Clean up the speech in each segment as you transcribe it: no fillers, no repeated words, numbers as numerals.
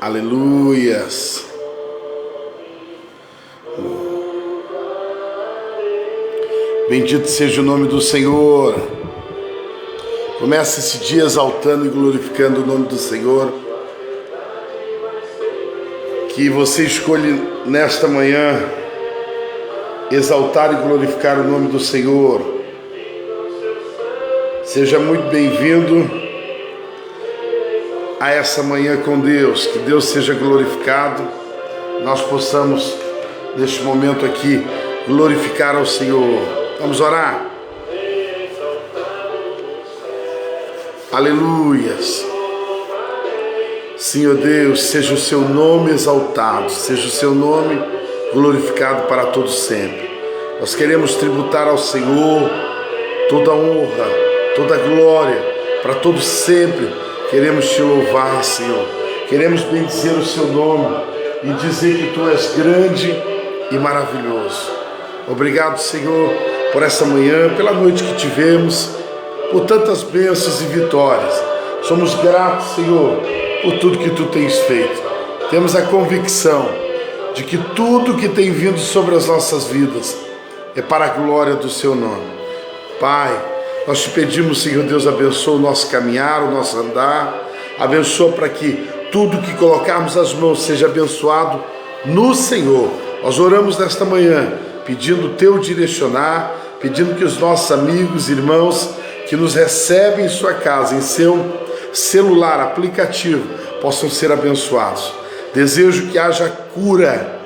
Aleluias. Bendito seja o nome do Senhor. Comece esse dia exaltando e glorificando o nome do Senhor. Que você escolha nesta manhã exaltar e glorificar o nome do Senhor. Seja muito bem-vindo a essa manhã com Deus. Que Deus seja glorificado. Nós possamos neste momento aqui glorificar ao Senhor. Vamos orar. Aleluias. Senhor Deus, seja o seu nome exaltado, seja o seu nome glorificado para todos sempre. Nós queremos tributar ao Senhor toda a honra, toda a glória, para todos sempre. Queremos te louvar, Senhor. Queremos bendizer o seu nome e dizer que tu és grande e maravilhoso. Obrigado, Senhor, por essa manhã, pela noite que tivemos, por tantas bênçãos e vitórias. Somos gratos, Senhor, por tudo que tu tens feito. Temos a convicção de que tudo que tem vindo sobre as nossas vidas é para a glória do seu nome. Pai, nós te pedimos, Senhor Deus, abençoa o nosso caminhar, o nosso andar, abençoa para que tudo que colocarmos as mãos seja abençoado no Senhor. Nós oramos nesta manhã, pedindo o teu direcionar, pedindo que os nossos amigos, irmãos, que nos recebem em sua casa, em seu celular, aplicativo, possam ser abençoados. Desejo que haja cura.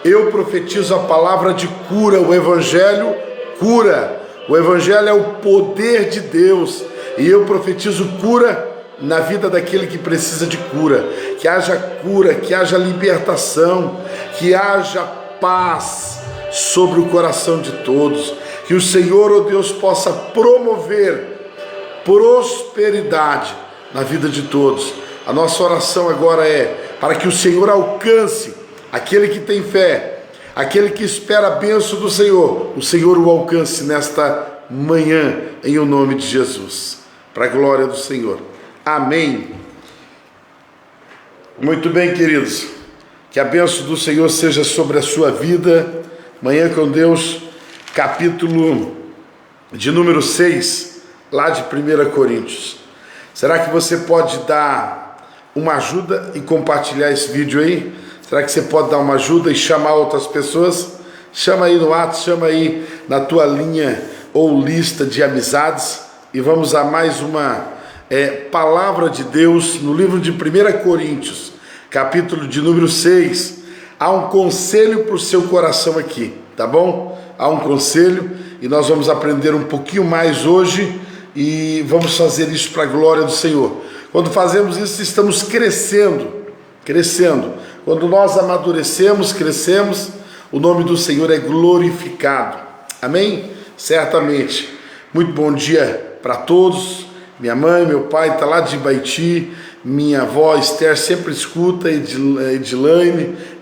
Eu profetizo a palavra de cura, o Evangelho cura. O Evangelho é o poder de Deus, e eu profetizo cura na vida daquele que precisa de cura. Que haja cura, que haja libertação, que haja paz sobre o coração de todos. Que o Senhor, ó Deus, possa promover prosperidade na vida de todos. A nossa oração agora é para que o Senhor alcance aquele que tem fé, aquele que espera a bênção do Senhor. O Senhor o alcance nesta manhã, em o nome de Jesus, para a glória do Senhor. Amém. Muito bem, queridos, que a bênção do Senhor seja sobre a sua vida. Manhã com Deus, capítulo de número 6, lá de 1 Coríntios. Será que você pode dar uma ajuda e compartilhar esse vídeo aí? Será que você pode dar uma ajuda e chamar outras pessoas? Chama aí no WhatsApp, chama aí na tua linha ou lista de amizades, e vamos a mais uma palavra de Deus no livro de 1 Coríntios, capítulo de número 6. Há um conselho para o seu coração aqui, tá bom? Há um conselho e nós vamos aprender um pouquinho mais hoje e vamos fazer isso para a glória do Senhor. Quando fazemos isso, estamos crescendo. Quando nós amadurecemos, crescemos, o nome do Senhor é glorificado. Amém? Certamente. Muito bom dia para todos. Minha mãe, meu pai está lá de Ibaiti, minha avó Esther sempre escuta,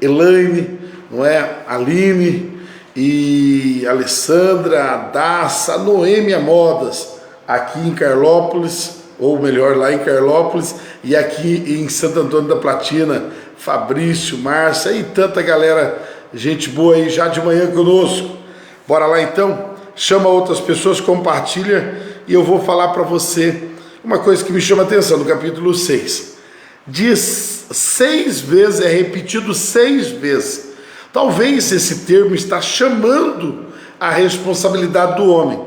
Elaine, não é? Aline e Alessandra, Adassa, Noêmia Modas, aqui em Carlópolis, ou melhor, lá em Carlópolis, e aqui em Santo Antônio da Platina, Fabrício, Márcia e tanta galera, gente boa aí já de manhã conosco. Bora lá então? Chama outras pessoas, compartilha, e eu vou falar para você uma coisa que me chama a atenção no capítulo 6. Diz 6 vezes, é repetido 6 vezes. Talvez esse termo está chamando a responsabilidade do homem.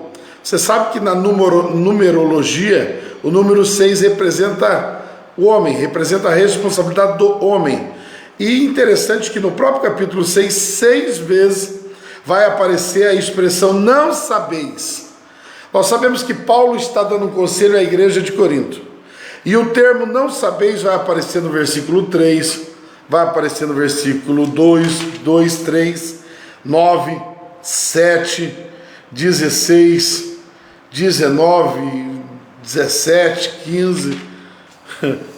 Você sabe que na numerologia, o número 6 representa o homem, representa a responsabilidade do homem. E interessante que no próprio capítulo 6, 6 vezes vai aparecer a expressão não sabeis. Nós sabemos que Paulo está dando um conselho à igreja de Corinto. E o termo não sabeis vai aparecer no versículo 3, vai aparecer no versículo 2, 3, 9, 7, 16, 19, 17, 15.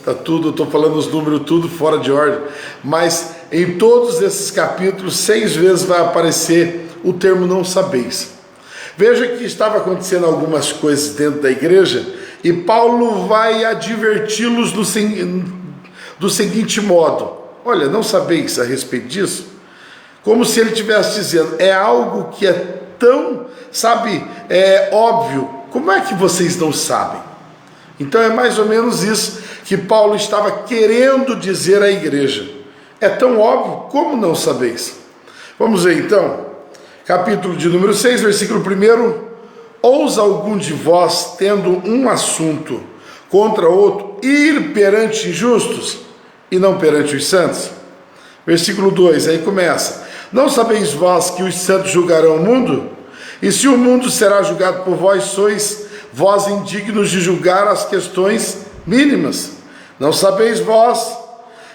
Tá tudo, eu estou falando os números tudo fora de ordem. Mas em todos esses capítulos, 6 vezes vai aparecer o termo não sabeis. Veja que estava acontecendo algumas coisas dentro da igreja e Paulo vai adverti-los do seguinte modo: olha, não sabeis a respeito disso? Como se ele estivesse dizendo, é algo que é tão, óbvio, como é que vocês não sabem? Então é mais ou menos isso que Paulo estava querendo dizer à igreja. É tão óbvio, como não sabeis? Vamos ver então, capítulo de número 6, versículo 1. Ousa algum de vós, tendo um assunto contra outro, ir perante injustos e não perante os santos? Versículo 2, aí começa. Não sabeis vós que os santos julgarão o mundo? E se o mundo será julgado por vós, sois vós indignos de julgar as questões mínimas. Não sabeis vós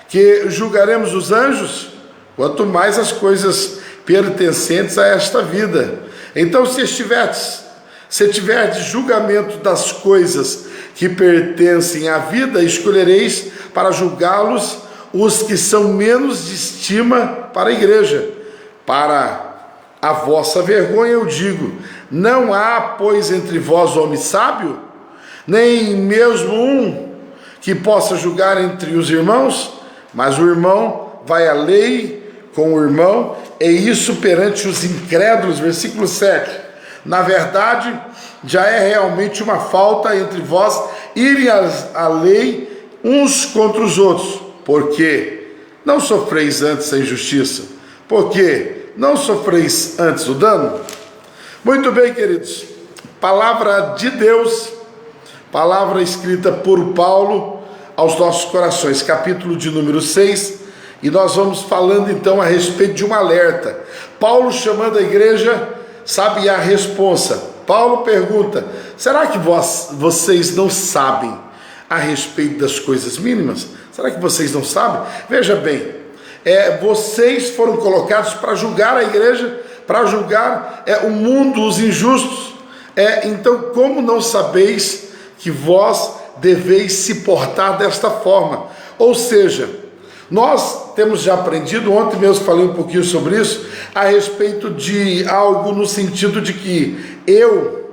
que julgaremos os anjos? Quanto mais as coisas pertencentes a esta vida. Então, se tiverdes julgamento das coisas que pertencem à vida, escolhereis para julgá-los os que são menos de estima para a igreja. Para a vossa vergonha eu digo, não há, pois, entre vós homem sábio, nem mesmo um que possa julgar entre os irmãos, mas o irmão vai à lei com o irmão, e isso perante os incrédulos. Versículo 7. Na verdade, já é realmente uma falta entre vós irem à lei uns contra os outros, porque não sofreis antes a injustiça, porque não sofreis antes o dano? Muito bem, queridos, palavra de Deus, palavra escrita por Paulo aos nossos corações, capítulo de número 6, e nós vamos falando então a respeito de um alerta. Paulo chamando a igreja, a responsa. Paulo pergunta, será que vocês não sabem a respeito das coisas mínimas? Será que vocês não sabem? Veja bem, vocês foram colocados para julgar a igreja, para julgar o mundo, os injustos. Então, como não sabeis que vós deveis se portar desta forma? Ou seja, nós temos já aprendido, ontem mesmo falei um pouquinho sobre isso, a respeito de algo no sentido de que eu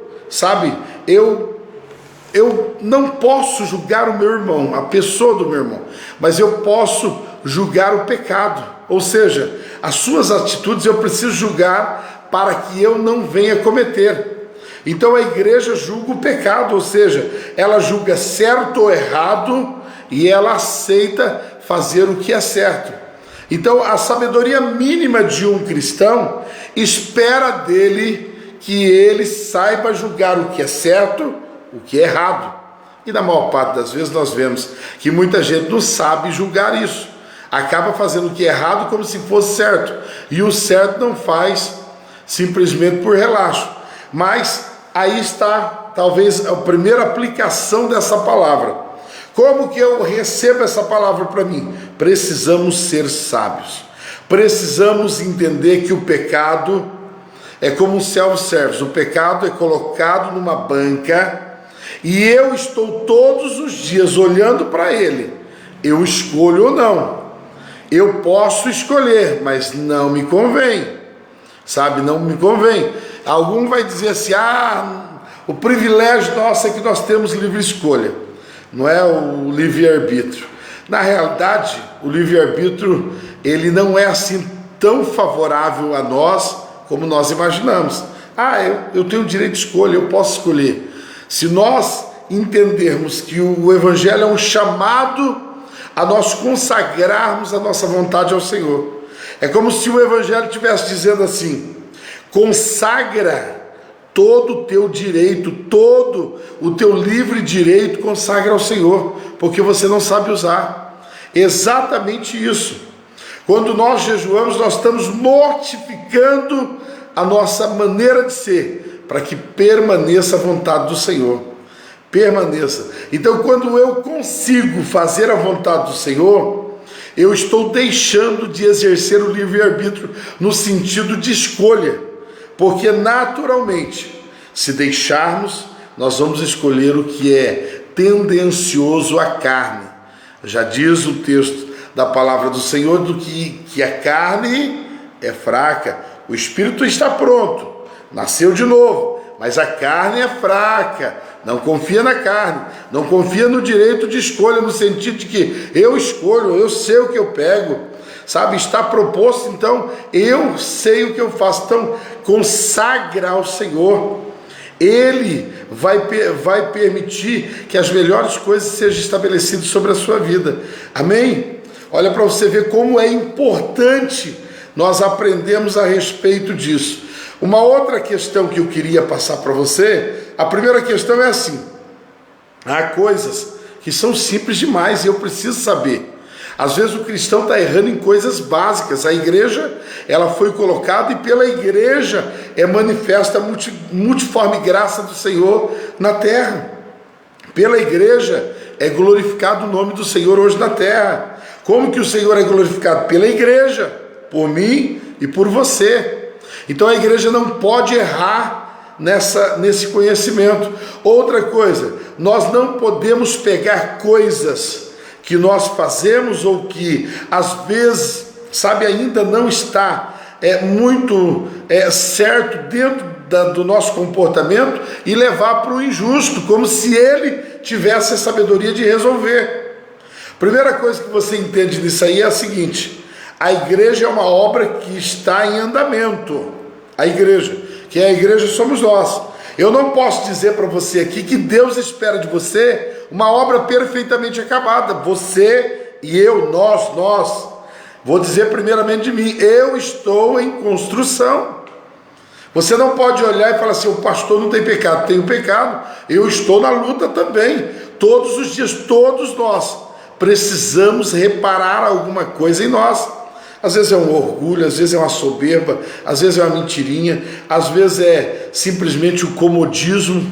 não posso julgar o meu irmão, a pessoa do meu irmão, mas eu posso julgar o pecado, ou seja, as suas atitudes eu preciso julgar para que eu não venha cometer. Então a igreja julga o pecado, ou seja, ela julga certo ou errado e ela aceita fazer o que é certo. Então a sabedoria mínima de um cristão espera dele que ele saiba julgar o que é certo, o que é errado. E na maior parte das vezes nós vemos que muita gente não sabe julgar isso, acaba fazendo o que é errado como se fosse certo, e o certo não faz simplesmente por relaxo. Mas aí está talvez a primeira aplicação dessa palavra. Como que eu recebo essa palavra para mim? Precisamos ser sábios, precisamos entender que o pecado é como um self-service, o pecado é colocado numa banca e eu estou todos os dias olhando para ele, eu escolho ou não. Eu posso escolher, mas não me convém, não me convém. Algum vai dizer assim, o privilégio nosso é que nós temos livre escolha, não é o livre-arbítrio. Na realidade, o livre-arbítrio, ele não é assim tão favorável a nós como nós imaginamos. Eu tenho direito de escolha, eu posso escolher. Se nós entendermos que o Evangelho é um chamado a nós consagrarmos a nossa vontade ao Senhor, é como se o Evangelho estivesse dizendo assim, consagra todo o teu direito, todo o teu livre direito, consagra ao Senhor, porque você não sabe usar. Exatamente isso. Quando nós jejuamos, nós estamos mortificando a nossa maneira de ser, para que permaneça a vontade do Senhor. Permaneça. Então, quando eu consigo fazer a vontade do Senhor, eu estou deixando de exercer o livre-arbítrio no sentido de escolha, porque naturalmente, se deixarmos, nós vamos escolher o que é tendencioso à carne. Já diz o texto da palavra do Senhor do que a carne é fraca, o espírito está pronto, nasceu de novo, mas a carne é fraca. não confia na carne, não confia no direito de escolha, no sentido de que eu escolho, eu sei o que eu pego, sabe, está proposto, então eu sei o que eu faço. Então consagra ao Senhor, Ele vai permitir que as melhores coisas sejam estabelecidas sobre a sua vida, amém? Olha para você ver como é importante nós aprendermos a respeito disso. Uma outra questão que eu queria passar para você, a primeira questão é assim: há coisas que são simples demais e eu preciso saber. Às vezes o cristão está errando em coisas básicas. A igreja, ela foi colocada, e pela igreja é manifesta a multiforme graça do Senhor na terra. Pela igreja é glorificado o nome do Senhor hoje na terra. Como que o Senhor é glorificado? Pela igreja, por mim e por você. Então a igreja não pode errar nesse conhecimento. Outra coisa, nós não podemos pegar coisas que nós fazemos ou que às vezes, sabe, ainda não está muito certo dentro do nosso comportamento e levar para o injusto, como se ele tivesse a sabedoria de resolver. Primeira coisa que você entende disso aí é a seguinte: a igreja é uma obra que está em andamento. A igreja, que é a igreja, somos nós. Eu não posso dizer para você aqui que Deus espera de você uma obra perfeitamente acabada. Você e eu, nós. Vou dizer primeiramente de mim: eu estou em construção. Você não pode olhar e falar assim: o pastor não tem pecado. Tenho pecado, eu estou na luta também. Todos os dias, todos nós precisamos reparar alguma coisa em nós. Às vezes é um orgulho, às vezes é uma soberba, às vezes é uma mentirinha, às vezes é simplesmente o comodismo,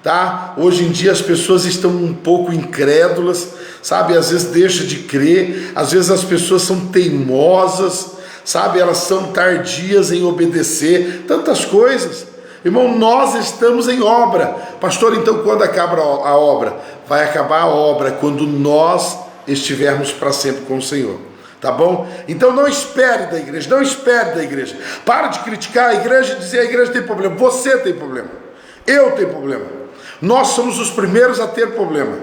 tá? Hoje em dia as pessoas estão um pouco incrédulas, sabe? Às vezes deixa de crer, às vezes as pessoas são teimosas, sabe? Elas são tardias em obedecer, tantas coisas. Irmão, nós estamos em obra. Pastor, então quando acaba a obra? Vai acabar a obra quando nós estivermos para sempre com o Senhor. Tá bom? Então não espere da igreja, não espere da igreja. Para de criticar a igreja e dizer: a igreja tem problema. Você tem problema, eu tenho problema, nós somos os primeiros a ter problema.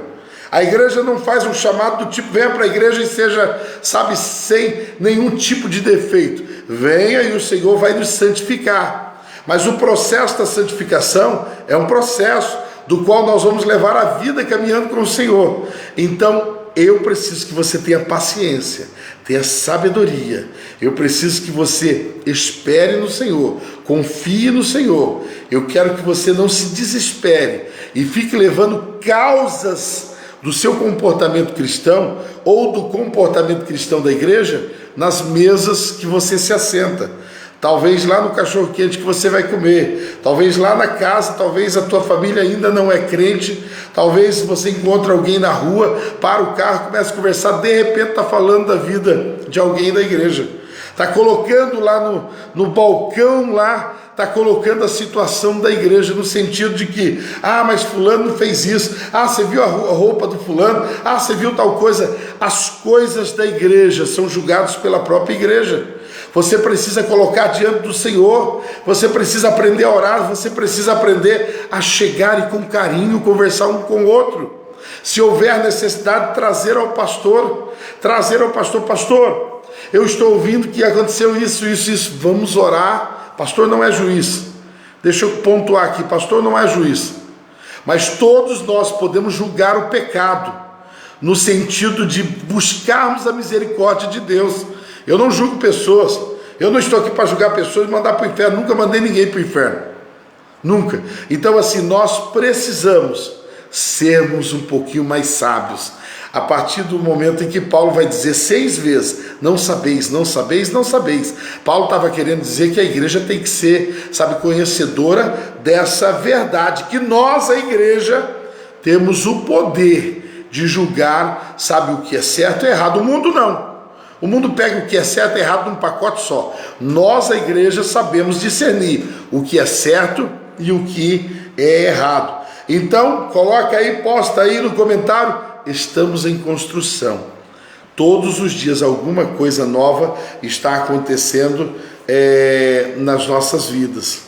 A igreja não faz um chamado do tipo: venha para a igreja e seja, sabe, sem nenhum tipo de defeito. Venha e o Senhor vai nos santificar. Mas o processo da santificação é um processo do qual nós vamos levar a vida caminhando com o Senhor. Então eu preciso que você tenha paciência, tenha sabedoria. Eu preciso que você espere no Senhor, confie no Senhor. Eu quero que você não se desespere e fique levando causas do seu comportamento cristão ou do comportamento cristão da igreja nas mesas que você se assenta. Talvez lá no cachorro-quente que você vai comer, talvez lá na casa, talvez a tua família ainda não é crente, talvez você encontre alguém na rua, para o carro, começa a conversar, de repente está falando da vida de alguém da igreja, está colocando lá no balcão lá, está colocando a situação da igreja, no sentido de que: ah, mas fulano não fez isso, ah, você viu a roupa do fulano, ah, você viu tal coisa. As coisas da igreja são julgadas pela própria igreja. Você precisa colocar diante do Senhor, você precisa aprender a orar, você precisa aprender a chegar e com carinho conversar um com o outro. Se houver necessidade, trazer ao pastor, pastor, eu estou ouvindo que aconteceu isso, vamos orar. Pastor não é juiz, deixa eu pontuar aqui, pastor não é juiz, mas todos nós podemos julgar o pecado, no sentido de buscarmos a misericórdia de Deus. Eu não julgo pessoas, eu não estou aqui para julgar pessoas e mandar para o inferno, nunca mandei ninguém para o inferno, nunca. Então assim, nós precisamos sermos um pouquinho mais sábios, a partir do momento em que Paulo vai dizer 6 vezes, não sabeis, não sabeis, não sabeis. Paulo estava querendo dizer que a igreja tem que ser, sabe, conhecedora dessa verdade, que nós, a igreja, temos o poder de julgar, sabe, o que é certo e errado. O mundo não. O mundo pega o que é certo e errado num pacote só. Nós, a igreja, sabemos discernir o que é certo e o que é errado. Então, coloca aí, posta aí no comentário: estamos em construção. Todos os dias alguma coisa nova está acontecendo nas nossas vidas.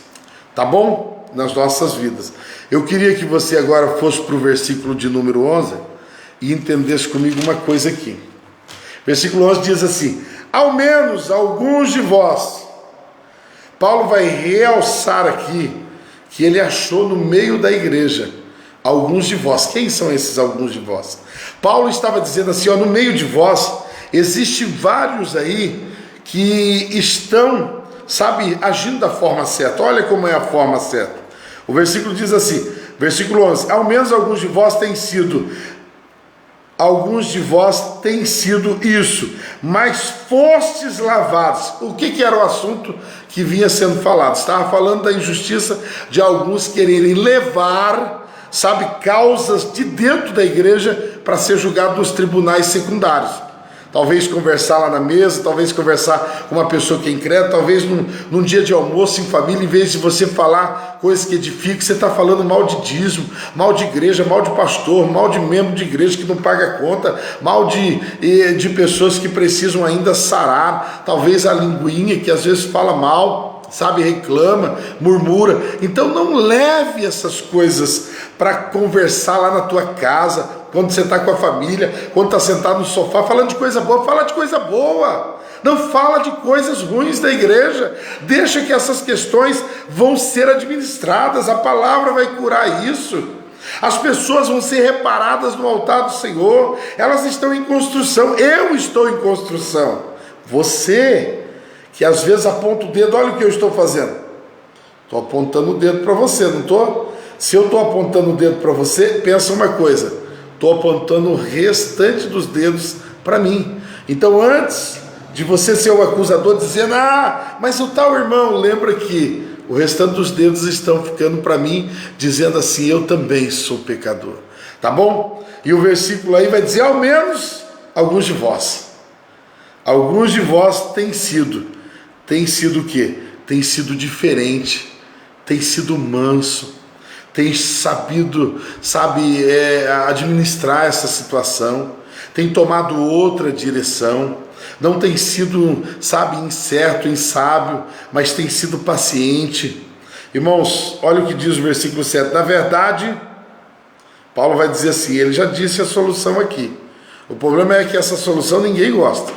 Tá bom? nas nossas vidas. Eu queria que você agora fosse para o versículo de número 11 e entendesse comigo uma coisa aqui. Versículo 11 diz assim: ao menos alguns de vós. Paulo vai realçar aqui que ele achou no meio da igreja alguns de vós. Quem são esses alguns de vós? Paulo estava dizendo assim, ó, no meio de vós existem vários aí que estão, sabe, agindo da forma certa. Olha como é a forma certa. O versículo diz assim, versículo 11: ao menos alguns de vós têm sido isso, mas fostes lavados. O que era o assunto que vinha sendo falado? Estava falando da injustiça de alguns quererem levar, sabe, causas de dentro da igreja para ser julgado nos tribunais secundários. Talvez conversar lá na mesa, talvez conversar com uma pessoa que é incrédula, talvez num dia de almoço em família, em vez de você falar coisas que edificam, você está falando mal de dízimo, mal de igreja, mal de pastor, mal de membro de igreja que não paga conta, mal de pessoas que precisam ainda sarar, talvez a linguinha que às vezes fala mal, sabe, reclama, murmura. Então não leve essas coisas para conversar lá na tua casa, quando você está com a família, quando está sentado no sofá, falando de coisa boa. Fala de coisa boa, não fala de coisas ruins da igreja. Deixa que essas questões vão ser administradas, a palavra vai curar isso. As pessoas vão ser reparadas no altar do Senhor, elas estão em construção, eu estou em construção. Você, que às vezes aponta o dedo, olha o que eu estou fazendo. Estou apontando o dedo para você, não estou? Se eu estou apontando o dedo para você, pensa uma coisa, estou apontando o restante dos dedos para mim. Então antes de você ser o acusador dizendo, mas o tal irmão, lembra que o restante dos dedos estão ficando para mim, dizendo assim, eu também sou pecador, tá bom? E o versículo aí vai dizer, ao menos alguns de vós têm sido o quê? Tem sido diferente, tem sido manso, tem sabido, administrar essa situação, tem tomado outra direção, não tem sido, incerto, insábio, mas tem sido paciente. Irmãos, olha o que diz o versículo 7. Na verdade, Paulo vai dizer assim, ele já disse a solução aqui. O problema é que essa solução ninguém gosta.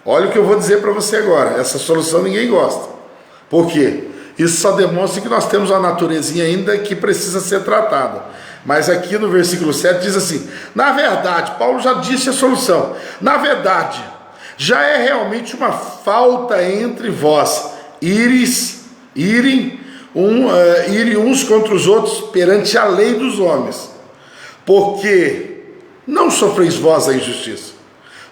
Olha o que eu vou dizer para você agora, essa solução ninguém gosta. Por quê? Isso só demonstra que nós temos uma naturezinha ainda que precisa ser tratada. Mas aqui no versículo 7 diz assim, na verdade, Paulo já disse a solução, na verdade, já é realmente uma falta entre vós, irem uns contra os outros perante a lei dos homens, porque não sofreis vós a injustiça,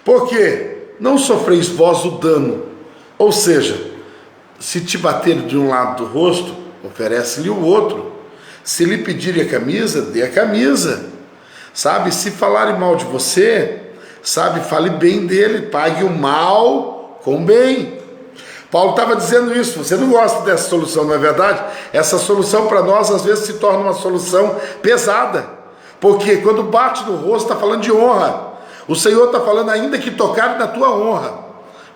porque não sofreis vós o dano, ou seja, se te bater de um lado do rosto, oferece-lhe o outro. Se lhe pedirem a camisa, dê a camisa. Se falarem mal de você, fale bem dele, pague o mal com bem. Paulo estava dizendo isso. Você não gosta dessa solução, não é verdade? Essa solução para nós às vezes se torna uma solução pesada, porque quando bate no rosto está falando de honra. O Senhor está falando ainda que tocar na tua honra,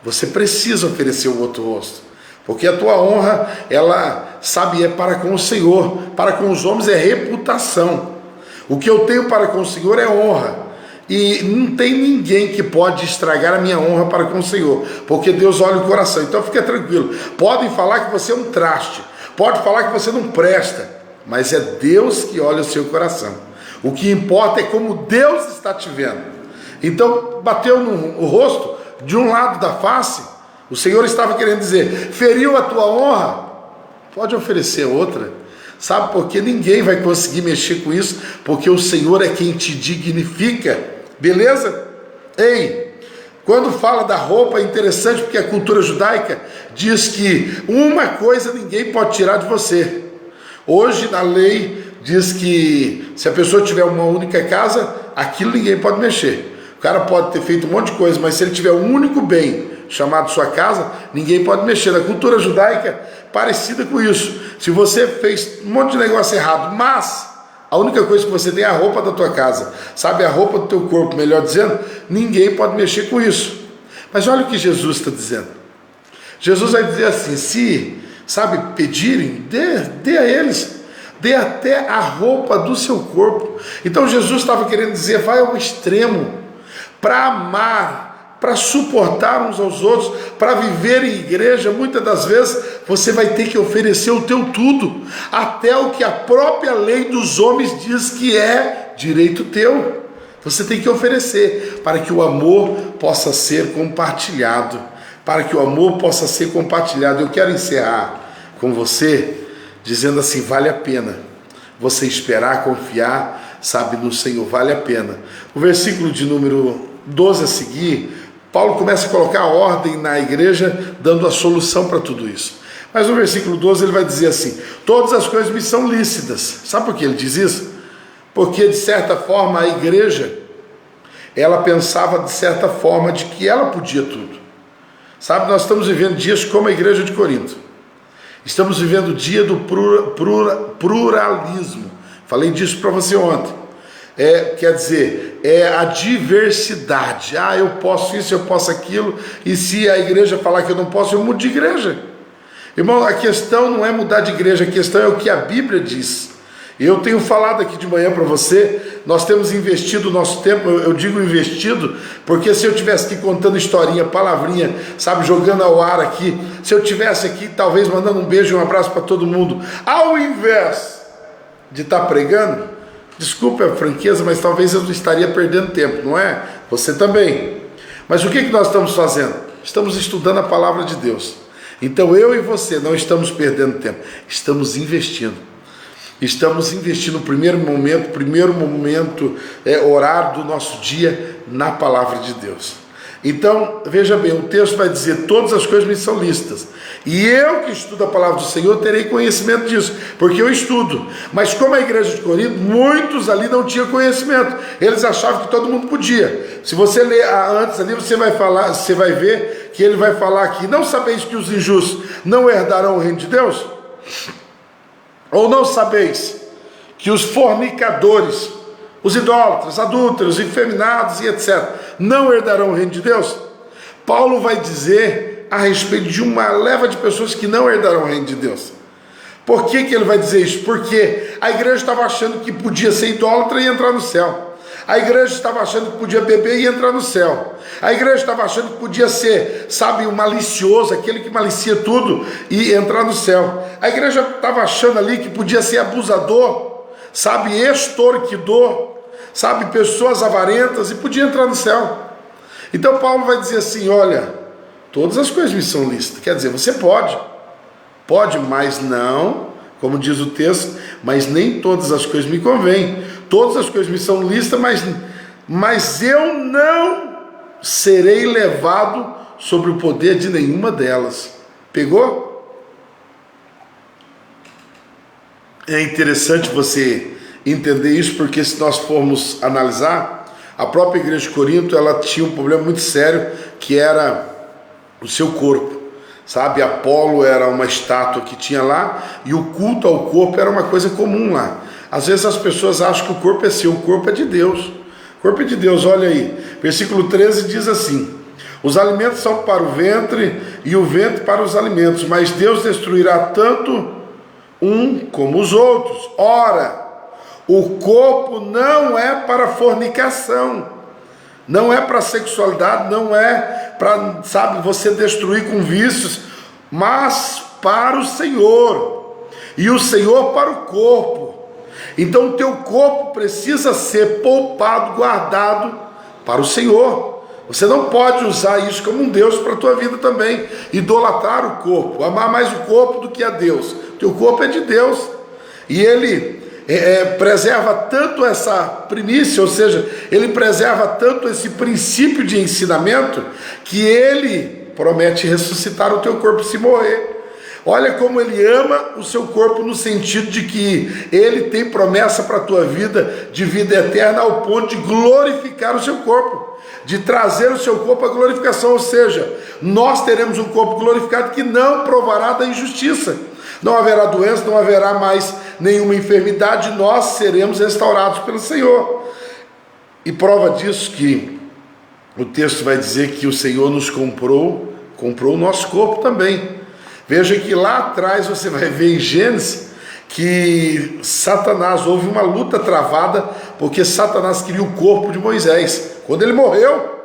você precisa oferecer o outro rosto. Porque a tua honra, ela, é para com o Senhor, para com os homens é reputação. O que eu tenho para com o Senhor é honra. E não tem ninguém que pode estragar a minha honra para com o Senhor, porque Deus olha o coração. Então fica tranquilo, podem falar que você é um traste, pode falar que você não presta, mas é Deus que olha o seu coração. O que importa é como Deus está te vendo. Então bateu no rosto, de um lado da face, o Senhor estava querendo dizer, feriu a tua honra, pode oferecer outra. Porque ninguém vai conseguir mexer com isso, porque o Senhor é quem te dignifica, beleza? Ei, quando fala da roupa é interessante, porque a cultura judaica diz que uma coisa ninguém pode tirar de você. Hoje na lei diz que se a pessoa tiver uma única casa, aquilo ninguém pode mexer. O cara pode ter feito um monte de coisa, mas se ele tiver um único bem, chamado sua casa, ninguém pode mexer. Na cultura judaica, parecida com isso. Se você fez um monte de negócio errado, mas a única coisa que você tem é a roupa da tua casa, a roupa do teu corpo, melhor dizendo, ninguém pode mexer com isso. Mas olha o que Jesus está dizendo. Jesus vai dizer assim, se, pedirem, dê a eles. dê até a roupa do seu corpo. Então Jesus estava querendo dizer, vai ao extremo, para amar, para suportar uns aos outros, para viver em igreja. Muitas das vezes você vai ter que oferecer o teu tudo, até o que a própria lei dos homens diz que é direito teu. Você tem que oferecer, para que o amor possa ser compartilhado, para que o amor possa ser compartilhado. Eu quero encerrar com você, dizendo assim, vale a pena você esperar, confiar, sabe, no Senhor, vale a pena. O versículo de número 12 a seguir, Paulo começa a colocar ordem na igreja, dando a solução para tudo isso. Mas no versículo 12 ele vai dizer assim, todas as coisas me são lícitas. Sabe por que ele diz isso? Porque de certa forma a igreja, ela pensava de certa forma de que ela podia tudo. Sabe, nós estamos vivendo dias como a igreja de Corinto. Estamos vivendo o dia do pluralismo. Falei disso para você ontem. Quer dizer, a diversidade. Eu posso isso, eu posso aquilo. E se a igreja falar que eu não posso, eu mudo de igreja. Irmão, a questão não é mudar de igreja, a questão é o que a Bíblia diz. Eu tenho falado aqui de manhã para você, nós temos investido o nosso tempo, eu digo investido, porque se eu tivesse aqui contando historinha, palavrinha, sabe, jogando ao ar aqui, se eu tivesse aqui talvez mandando um beijo e um abraço para todo mundo, ao invés de estar pregando, desculpe a franqueza, mas talvez eu não estaria perdendo tempo, não é? Você também. Mas o que nós estamos fazendo? Estamos estudando a palavra de Deus. Então eu e você não estamos perdendo tempo, estamos investindo. Estamos investindo no primeiro momento horário do nosso dia na palavra de Deus. Então, veja bem, o texto vai dizer, todas as coisas me são lícitas. E eu que estudo a palavra do Senhor, terei conhecimento disso, porque eu estudo. Mas como a igreja de Corinto, muitos ali não tinham conhecimento. Eles achavam que todo mundo podia. Se você ler antes ali, você vai ver que ele vai falar aqui, não sabeis que os injustos não herdarão o reino de Deus? Ou não sabeis que os fornicadores, os idólatras, adúlteros, efeminados e etc., não herdarão o reino de Deus? Paulo vai dizer a respeito de uma leva de pessoas que não herdarão o reino de Deus. Por que ele vai dizer isso? Porque a igreja estava achando que podia ser idólatra e entrar no céu. A igreja estava achando que podia beber e entrar no céu. A igreja estava achando que podia ser, sabe, um malicioso, aquele que malicia tudo e entrar no céu. A igreja estava achando ali que podia ser abusador, sabe, extorquidor, sabe, pessoas avarentas e podia entrar no céu. Então Paulo vai dizer assim, olha, todas as coisas me são lícitas. Quer dizer, você pode, mas não, como diz o texto, mas nem todas as coisas me convêm. Todas as coisas me são lícitas, mas eu não serei levado sobre o poder de nenhuma delas. Pegou? É interessante você entender isso, porque se nós formos analisar, a própria igreja de Corinto, ela tinha um problema muito sério, que era o seu corpo. Sabe, Apolo era uma estátua que tinha lá, e o culto ao corpo era uma coisa comum lá. Às vezes as pessoas acham que o corpo é seu, o corpo é de Deus. O corpo é de Deus, olha aí. Versículo 13 diz assim, os alimentos são para o ventre e o ventre para os alimentos, mas Deus destruirá tanto um como os outros. Ora, o corpo não é para fornicação, não é para sexualidade, não é para, sabe, você destruir com vícios, mas para o Senhor, e o Senhor para o corpo. Então o teu corpo precisa ser poupado, guardado para o Senhor. Você não pode usar isso como um Deus para a tua vida também, idolatrar o corpo, amar mais o corpo do que a Deus. O teu corpo é de Deus, e Ele preserva tanto essa primícia, ou seja, Ele preserva tanto esse princípio de ensinamento, que Ele promete ressuscitar o teu corpo se morrer. Olha como Ele ama o seu corpo, no sentido de que Ele tem promessa para a tua vida, de vida eterna, ao ponto de glorificar o seu corpo, de trazer o seu corpo à glorificação, ou seja, nós teremos um corpo glorificado que não provará da injustiça, não haverá doença, não haverá mais nenhuma enfermidade, nós seremos restaurados pelo Senhor. E prova disso que o texto vai dizer que o Senhor nos comprou o nosso corpo também. Veja que lá atrás você vai ver em Gênesis que Satanás, houve uma luta travada, porque Satanás queria o corpo de Moisés. Quando ele morreu,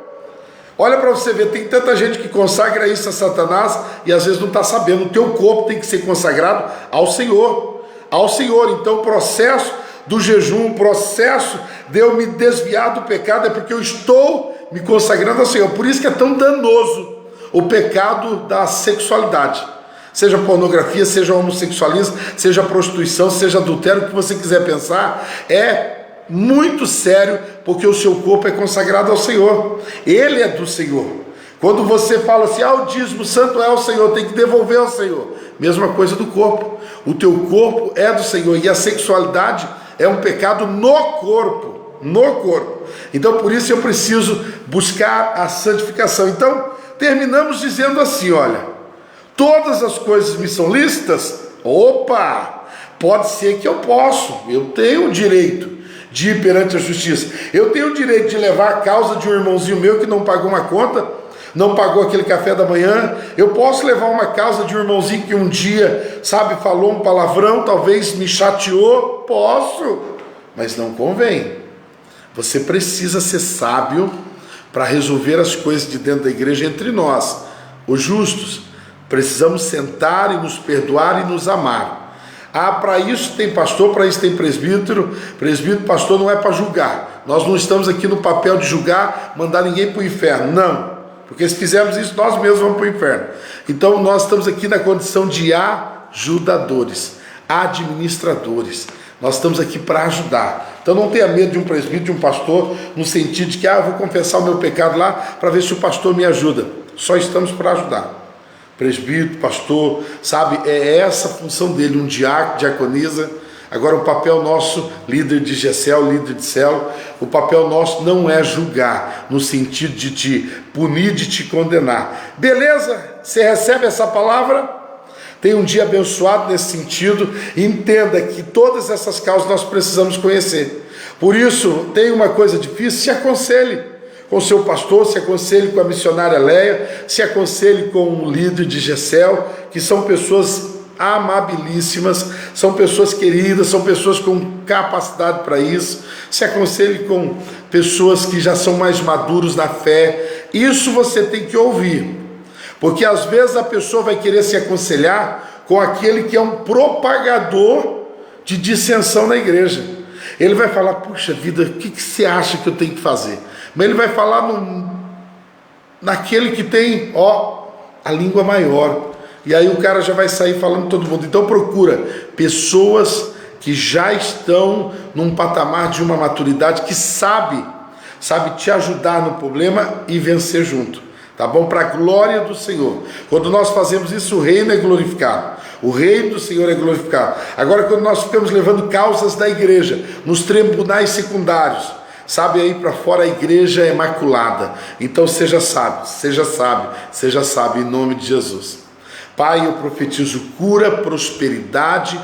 olha para você ver, tem tanta gente que consagra isso a Satanás e às vezes não está sabendo. O teu corpo tem que ser consagrado ao Senhor. Ao Senhor. Então o processo do jejum, o processo de eu me desviar do pecado é porque eu estou me consagrando ao Senhor. Por isso que é tão danoso o pecado da sexualidade. Seja pornografia, seja homossexualismo, seja prostituição, seja adultério, o que você quiser pensar, é muito sério, porque o seu corpo é consagrado ao Senhor. Ele é do Senhor. Quando você fala assim, o dízimo santo é ao Senhor, tem que devolver ao Senhor. Mesma coisa do corpo. O teu corpo é do Senhor, e a sexualidade é um pecado no corpo. No corpo. Então por isso eu preciso buscar a santificação. Então terminamos dizendo assim, olha, todas as coisas me são lícitas? Opa! Pode ser que eu tenho o direito de ir perante a justiça. Eu tenho o direito de levar a causa de um irmãozinho meu que não pagou uma conta, não pagou aquele café da manhã. Eu posso levar uma causa de um irmãozinho que um dia, falou um palavrão, talvez me chateou. Posso, mas não convém. Você precisa ser sábio para resolver as coisas de dentro da igreja entre nós, os justos. Precisamos sentar e nos perdoar e nos amar. Para isso tem pastor, para isso tem presbítero. Presbítero, pastor não é para julgar. Nós não estamos aqui no papel de julgar, mandar ninguém para o inferno, não. Porque se fizermos isso, nós mesmos vamos para o inferno. Então nós estamos aqui na condição de ajudadores, administradores. Nós estamos aqui para ajudar. Então não tenha medo de um presbítero, de um pastor, no sentido de que eu vou confessar o meu pecado lá para ver se o pastor me ajuda. Só estamos para ajudar. Presbítero, pastor, é essa a função dele, um diácono, diaconisa. Agora o papel nosso, líder de GECEL, líder de célula, o papel nosso não é julgar, no sentido de te punir, de te condenar. Beleza? Você recebe essa palavra? Tem um dia abençoado nesse sentido. Entenda que todas essas causas nós precisamos conhecer. Por isso, tem uma coisa difícil, se aconselhe com o seu pastor, se aconselhe com a missionária Leia, se aconselhe com o líder de GECEL, que são pessoas amabilíssimas, são pessoas queridas, são pessoas com capacidade para isso. Se aconselhe com pessoas que já são mais maduros na fé. Isso você tem que ouvir, porque às vezes a pessoa vai querer se aconselhar com aquele que é um propagador de dissensão na igreja. Ele vai falar, puxa vida, o que você acha que eu tenho que fazer? Mas ele vai falar naquele que tem a língua maior. E aí o cara já vai sair falando todo mundo. Então procura pessoas que já estão num patamar de uma maturidade, que sabe te ajudar no problema e vencer junto. Tá bom? Para a glória do Senhor. Quando nós fazemos isso, o reino é glorificado. O reino do Senhor é glorificado. Agora, quando nós ficamos levando causas da igreja nos tribunais secundários, aí para fora a igreja é maculada. Então seja sábio, em nome de Jesus. Pai, eu profetizo cura, prosperidade,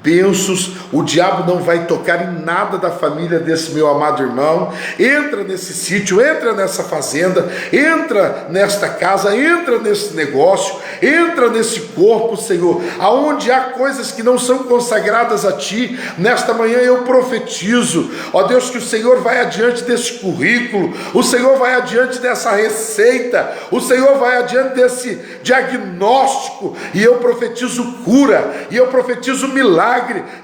bênçãos. O diabo não vai tocar em nada da família desse meu amado irmão. Entra nesse sítio, entra nessa fazenda, entra nesta casa, entra nesse negócio, entra nesse corpo, Senhor, aonde há coisas que não são consagradas a Ti. Nesta manhã eu profetizo, Deus, que o Senhor vai adiante desse currículo, o Senhor vai adiante dessa receita, o Senhor vai adiante desse diagnóstico, e eu profetizo cura, e eu profetizo milagre,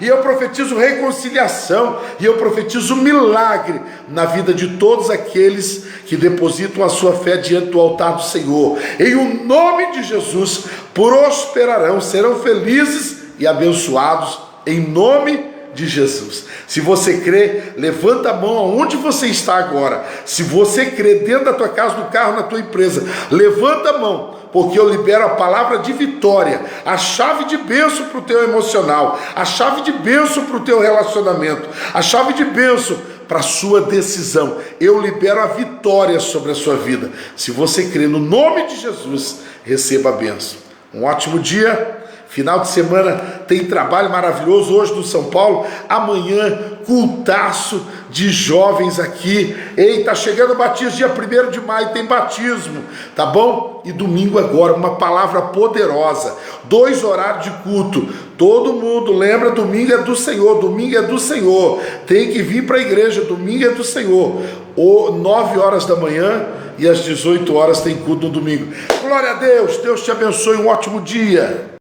e eu profetizo reconciliação, e eu profetizo milagre na vida de todos aqueles que depositam a sua fé diante do altar do Senhor. Em o nome de Jesus, prosperarão, serão felizes e abençoados em nome de Jesus. Se você crê, levanta a mão aonde você está agora. Se você crê, dentro da tua casa, no carro, na tua empresa, levanta a mão, porque eu libero a palavra de vitória, a chave de bênção para o teu emocional, a chave de bênção para o teu relacionamento, a chave de bênção para a sua decisão. Eu libero a vitória sobre a sua vida. Se você crê, no nome de Jesus, receba a bênção. Um ótimo dia. Final de semana tem trabalho maravilhoso hoje no São Paulo. Amanhã, cultaço de jovens aqui. Tá chegando o batismo, dia 1º de maio tem batismo, tá bom? E domingo agora, uma palavra poderosa. 2 horários de culto. Todo mundo lembra, domingo é do Senhor, domingo é do Senhor. Tem que vir para a igreja, domingo é do Senhor. 9 horas da manhã e às 18 horas tem culto no domingo. Glória a Deus, Deus te abençoe, um ótimo dia.